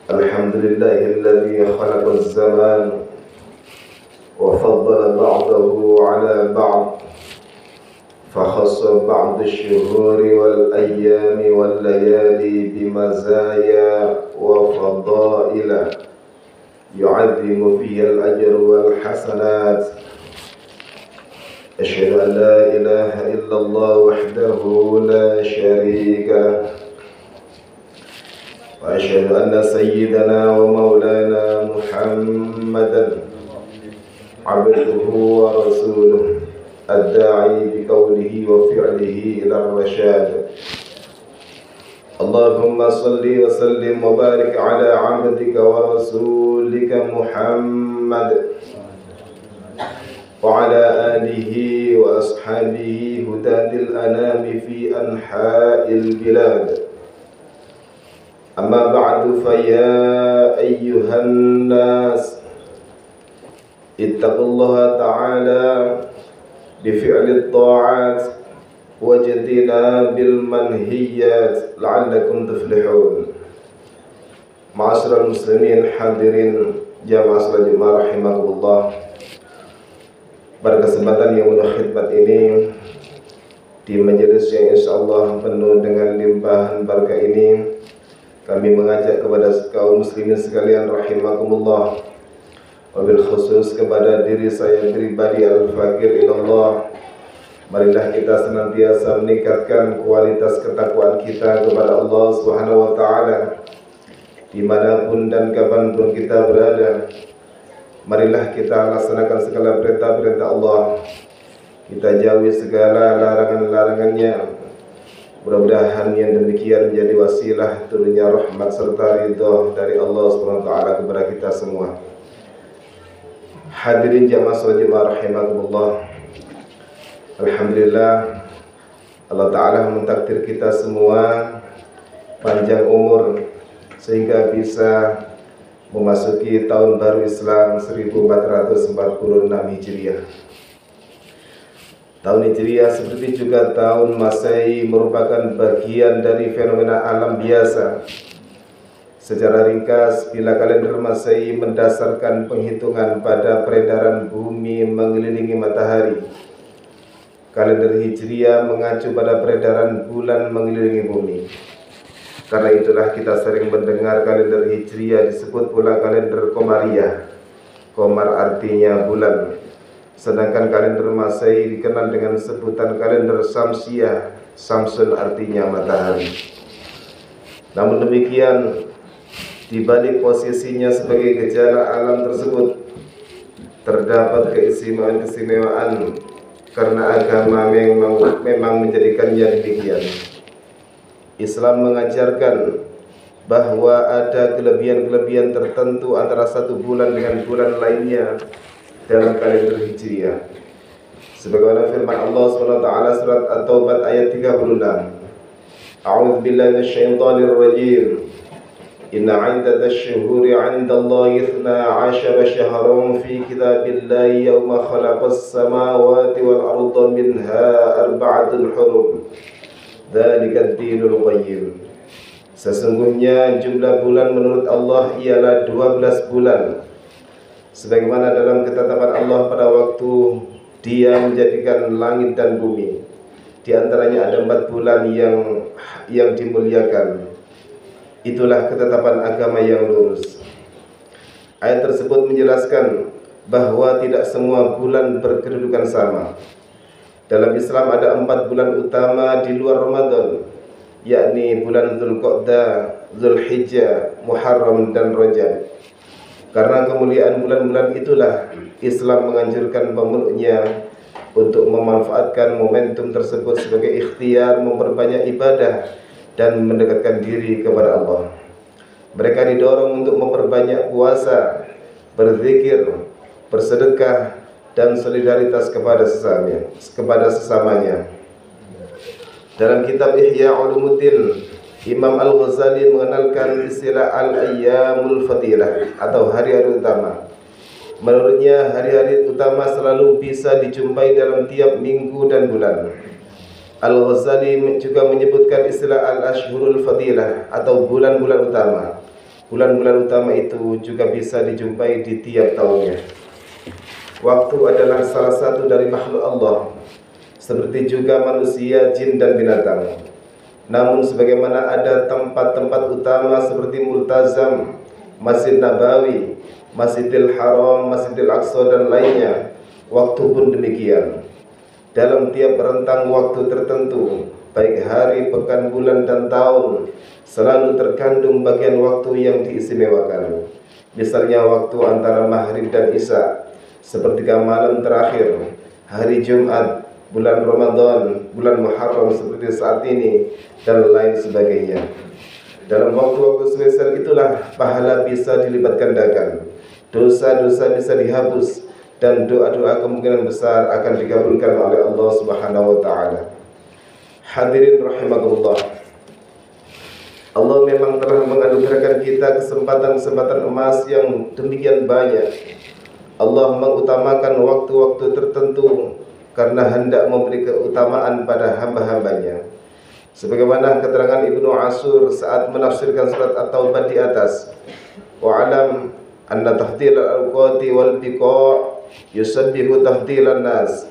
الحمد لله الذي خلق الزمان وفضل بعضه على بعض فخص بعض الشهور والأيام والليالي بمزايا وفضائل يعظم فيها الأجر والحسنات. أشهد أن لا إله إلا الله وحده لا شريك له وأشهد أن سيدنا ومولانا محمدا عبده ورسوله الداعي بقوله وفعله إلى الرشاد. اللهم صل وسلم وبارك على عبدك ورسولك محمد وعلى آله وأصحابه هداة الأنام في أنحاء البلاد. أما بعد فيا أيها الناس اتقوا الله تعالى بفعل الطاعات واجتناب المنهيات لعلكم تفلحون. Ma'asyiral muslimin hadirin jamaah salat Jumat rahimakumullah. Pada kesempatan yang penuh khidmat ini, di majelis yang insyaallah penuh dengan limpahan barakah ini, kami mengajak kepada kaum muslimin sekalian rahimakumullah, wabil khusus kepada diri saya pribadi al-fakir ilallah, marilah kita senantiasa meningkatkan kualitas ketakwaan kita kepada Allah Subhanahu wa taala dimanapun dan kapanpun kita berada. Marilah kita laksanakan segala perintah-perintah Allah, kita jauhi segala larangan-larangannya. Mudah-mudahan yang demikian menjadi wasilah turunnya rahmat serta ridha dari Allah SWT kepada kita semua. Hadirin jamaah salat Jumat rahimakumullah. Alhamdulillah, Allah Ta'ala mentakdir kita semua panjang umur sehingga bisa memasuki tahun baru Islam 1446 Hijriah. Tahun Hijriah seperti juga tahun Masehi merupakan bagian dari fenomena alam biasa. Secara ringkas, bila kalender Masehi mendasarkan penghitungan pada peredaran bumi mengelilingi matahari, kalender Hijriah mengacu pada peredaran bulan mengelilingi bumi. Karena itulah kita sering mendengar kalender Hijriah disebut pula kalender Komariah. Komar artinya bulan. Sedangkan kalender Masehi dikenal dengan sebutan kalender Samsiah. Samsun artinya matahari. Namun demikian, di balik posisinya sebagai gejala alam tersebut, terdapat keistimewaan karena agama memang menjadikannya demikian. Islam mengajarkan bahwa ada kelebihan-kelebihan tertentu antara satu bulan dengan bulan lainnya dalam kalender Hijriah. Sebagaimana firman Allah SWT surat At-Taubah ayat 36. A'udzu billahi minasyaitonir rajim. Inna 'iddatash shuhuri 'indallahi 12 syahran fi kitabillahi yawma khalaqas samawati wal arda minha arba'atun hurum. Dzalika ad-dinul qayyim. Sesungguhnya jumlah bulan menurut Allah ialah 12 bulan, sebagaimana dalam ketetapan Allah pada waktu Dia menjadikan langit dan bumi. Di antaranya ada 4 bulan yang dimuliakan. Itulah ketetapan agama yang lurus. Ayat tersebut menjelaskan bahwa tidak semua bulan berkedudukan sama. Dalam Islam ada 4 bulan utama di luar Ramadan, yakni bulan Dzulqa'dah, Dzulhijjah, Muharram dan Rajab. Karena kemuliaan bulan-bulan itulah Islam menganjurkan pemeluknya untuk memanfaatkan momentum tersebut sebagai ikhtiar memperbanyak ibadah dan mendekatkan diri kepada Allah. Mereka didorong untuk memperbanyak puasa, berzikir, bersedekah, dan solidaritas kepada sesamanya. Dalam kitab Ihya Ulumuddin, Imam Al-Ghazali mengenalkan istilah Al-Ayyamul Fadilah atau hari-hari utama. Menurutnya hari-hari utama selalu bisa dijumpai dalam tiap minggu dan bulan. Al-Ghazali juga menyebutkan istilah al-ashhurul fadilah atau bulan-bulan utama. Bulan-bulan utama itu juga bisa dijumpai di tiap tahunnya. Waktu adalah salah satu dari makhluk Allah, seperti juga manusia, jin dan binatang. Namun sebagaimana ada tempat-tempat utama seperti Multazam, Masjid Nabawi, Masjidil Haram, Masjidil Aqsa dan lainnya, waktu pun demikian. Dalam tiap rentang waktu tertentu, baik hari, pekan, bulan dan tahun, selalu terkandung bagian waktu yang diistimewakan. Misalnya waktu antara maghrib dan isya, sepertiga malam terakhir, hari Jumat, bulan Ramadan, bulan Muharram seperti saat ini, dan lain sebagainya. Dalam waktu-waktu spesial itulah pahala bisa dilipat gandakan, dosa-dosa bisa dihapus, dan doa-doa kemungkinan besar akan dikabulkan oleh Allah Subhanahu wa taala. Hadirin rahimakumullah. Allah memang telah menganugerahkan kita kesempatan-kesempatan emas yang demikian banyak. Allah mengutamakan waktu-waktu tertentu karena hendak memberi keutamaan pada hamba-hambanya. Sebagaimana keterangan Ibnu Ashur saat menafsirkan surat At-Taubah di atas, wa'alam anna tahdil al-awqati wal biqa' yusabbihu tahdilan nas,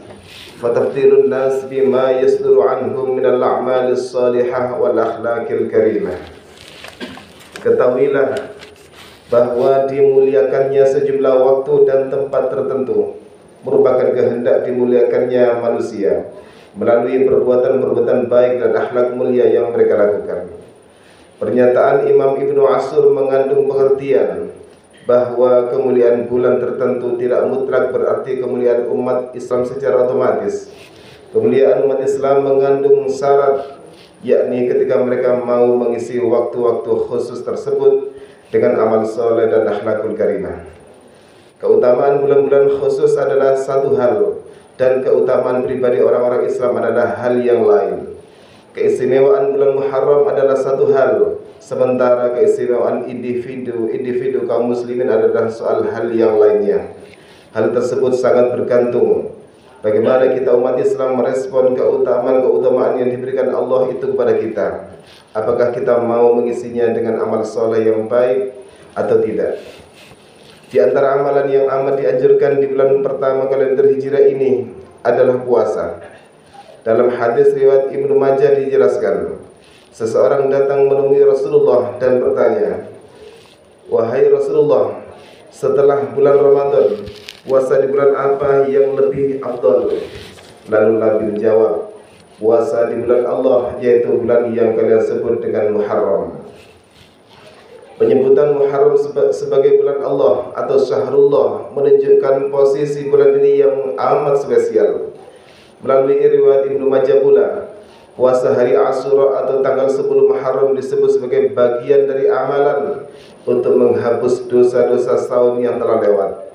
fatahdirun nas bima yasduru anhum minal a'malis salihah wal akhlaqil karimah. Ketahuilah bahwa dimuliakannya sejumlah waktu dan tempat tertentu merupakan kehendak dimuliakannya manusia melalui perbuatan-perbuatan baik dan akhlak mulia yang mereka lakukan. Pernyataan Imam Ibnu Ashur mengandung pengertian bahwa kemuliaan bulan tertentu tidak mutlak berarti kemuliaan umat Islam secara otomatis. Kemuliaan umat Islam mengandung syarat, yakni ketika mereka mau mengisi waktu-waktu khusus tersebut dengan amal soleh dan akhlakul karimah. Keutamaan bulan-bulan khusus adalah satu hal, dan keutamaan pribadi orang-orang Islam adalah hal yang lain. Keistimewaan bulan Muharram adalah satu hal, sementara keistimewaan individu kaum muslimin adalah soal hal yang lainnya. Hal tersebut sangat bergantung bagaimana kita umat Islam merespon keutamaan yang diberikan Allah itu kepada kita. Apakah kita mau mengisinya dengan amal soleh yang baik atau tidak? Di antara amalan yang amat dianjurkan di bulan pertama kalender Hijriah ini adalah puasa. Dalam hadis riwayat Ibnu Majah dijelaskan, seseorang datang menemui Rasulullah dan bertanya, "Wahai Rasulullah, setelah bulan Ramadan, puasa di bulan apa yang lebih afdal?" Lalu Nabi menjawab, "Puasa di bulan Allah, yaitu bulan yang kalian sebut dengan Muharram." Penyebutan Muharram sebagai bulan Allah atau Syahrullah menunjukkan posisi bulan ini yang amat spesial. Melalui riwayat Ibnu Majah pula, puasa hari Asyura atau tanggal 10 Muharram disebut sebagai bagian dari amalan untuk menghapus dosa-dosa setahun yang telah lewat.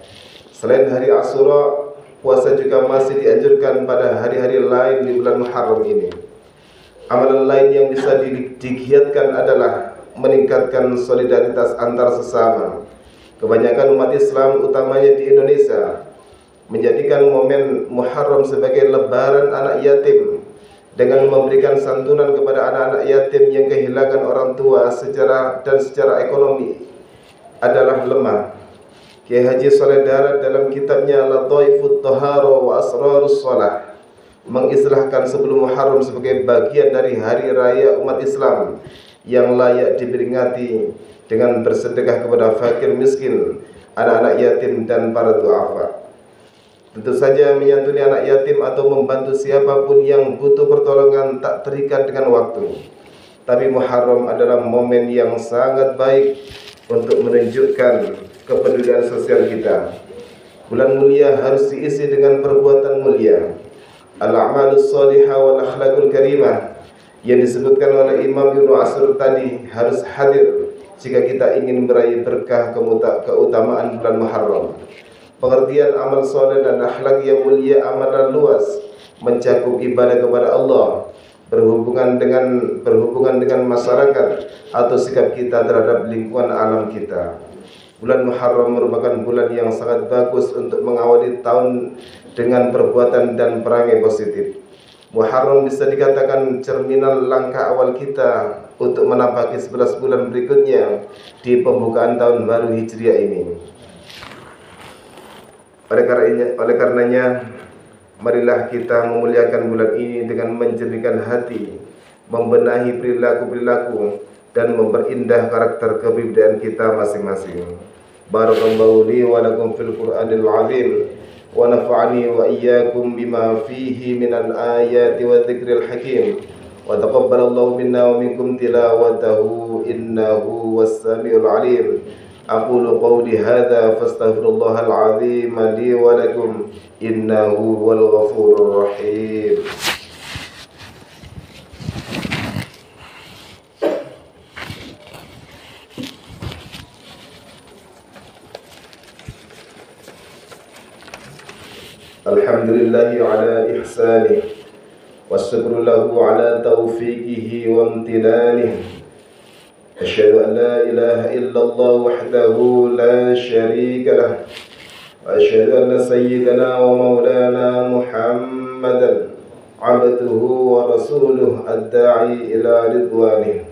Selain hari Asyura, puasa juga masih dianjurkan pada hari-hari lain di bulan Muharram ini. Amalan lain yang bisa digiatkan adalah meningkatkan solidaritas antar sesama. Kebanyakan umat Islam, utamanya di Indonesia, menjadikan momen Muharram sebagai lebaran anak yatim dengan memberikan santunan kepada anak-anak yatim yang kehilangan orang tua secara ekonomi adalah lemah. Kiai Haji Saleh Darat dalam kitabnya Lataifut Thahara wa Asrarus Shalah mengistilahkan sebelum Muharram sebagai bagian dari hari raya umat Islam yang layak diperingati dengan bersedekah kepada fakir miskin, anak-anak yatim dan para duafa. Tentu saja menyantuni anak yatim atau membantu siapapun yang butuh pertolongan tak terikat dengan waktu. Tapi Muharram adalah momen yang sangat baik untuk menunjukkan kepedulian sosial kita. Bulan mulia harus diisi dengan perbuatan mulia. Al-a'malus salihah wal akhlaqul karimah yang disebutkan oleh Imam Ibnu Ashur tadi harus hadir jika kita ingin meraih berkah keutamaan bulan Muharram. Pengertian amal soleh dan akhlak yang mulia amatlah luas, mencakup ibadah kepada Allah, berhubungan dengan masyarakat atau sikap kita terhadap lingkungan alam kita. Bulan Muharram merupakan bulan yang sangat bagus untuk mengawali tahun dengan perbuatan dan perangai positif. Muharram bisa dikatakan cerminan langkah awal kita untuk menapaki 11 bulan berikutnya di pembukaan tahun baru Hijriah ini. Oleh karenanya, marilah kita memuliakan bulan ini dengan menjernihkan hati, membenahi perilaku-perilaku, dan memperindah karakter kepribadian kita masing-masing. Barakallahu li wa lakum fil Qur'anil azim, wa nafa'ani wa iyyakum bima fihi minal ayati wa dzikril hakim, wa taqabbalallahu minna wa minkum tilawatahu innahu was-sami'ul alim. Aqulu qawli hadza fastaghfirullahal azim li wa lakum innahu wal ghafurur rahim. Alhamdulillahi ala ihsanih, wasyukru lahu ala taufiqihi wa amtinanih. Asyhadu an la ilaha illallah wahdahu la syarika lah, wa asyhadu anna sayyidana wa maulana Muhammadan abduhu wa rasuluh ad-da'i ila ridwanih.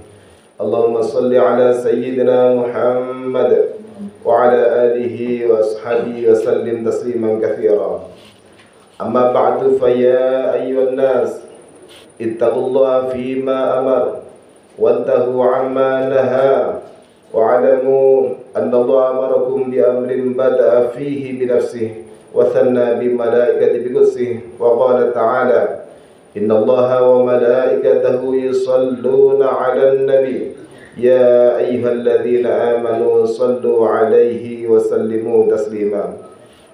Allahumma salli ala sayyidina Muhammad wa ala alihi wa ashabihi wa sallim tasliman katsira. Amma ba'du, fa ya ayyuhan nas ittaqullaha fima amar wantahu amma naha wa'lamu anna Allah amarakum bi amrin bada'a fihi bi nafsihi wa thanna bi malaikati bi qudsihi wa qala ta'ala inna Allaha wa malaikatahu yusalluna 'alan nabi ya ayyuhalladzina amanu sallu 'alaihi wa sallimu taslima.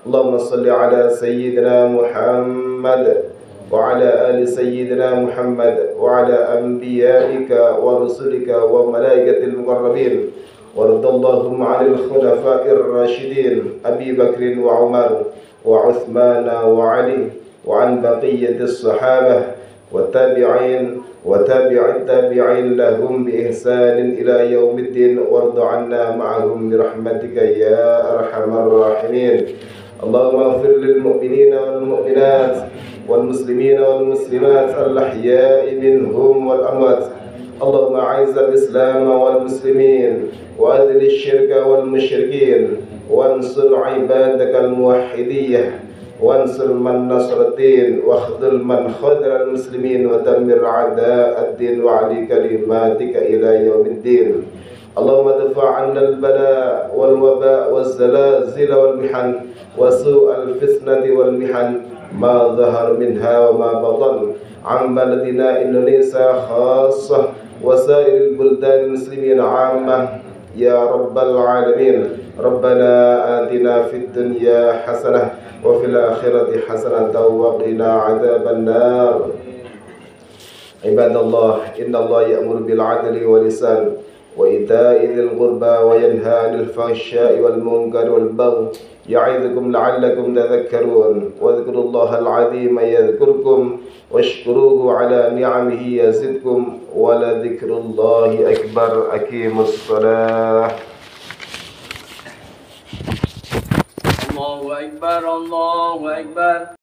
Allahumma salli ala sayyidina Muhammad wa ala ali sayyidina Muhammad wa ala anbiya'ika wa rusulika wa malaikatil muqarrabin wa radallahu 'anil khulafa'ir rasyidin Abi Bakrin wa Umar wa Uthman wa Ali wa an baqiyatis sahabah wa tabi'in wa tabi'it tabi'in lahum bi ihsanin ila yaumiddin warda 'anna ma'ahum bi rahmatika ya arhamar rahimin. Allahumma ighfir lil mu'minina wal mu'minat wal muslimina wal muslimat al ahya'i minhum wal amwat. Allahumma a'izzal islam wal muslimin wa adhil syirka wal musyrikin wansur ibadakal muwahhidiyah wansur man nasraddin wa khudhul man khadral muslimin wa dammir a'da'ad-din wa 'ali kalimatika ila yaumiddin. Allahumma dafa' 'anna al-bala' wal waba' waz zalazil wal mihan wa su'al fitnati wal mihan ma dhahar minha wa ma batan 'an baladina Indonesia khassah wa sa'iril buldanil muslimin 'ammah ya rabbal alamin. Rabbana atina fid dunya hasanah wa fil akhirati hasanatan wa qina 'adzaban nar. Ibadallah, innallaha ya'muru bil 'adli wal ihsan wa ita'i dzil qurba wa yanha 'anil fahsya'i wal munkari wal baghi ya'idukum la'allakum tadhakkarun wa dhkurullahal 'azima yadhkurkum washkuruhu 'ala ni'amihi yazidkum wa la dhikrullahi akbar. Aqimus shalah. Allahu akbar, Allahu akbar.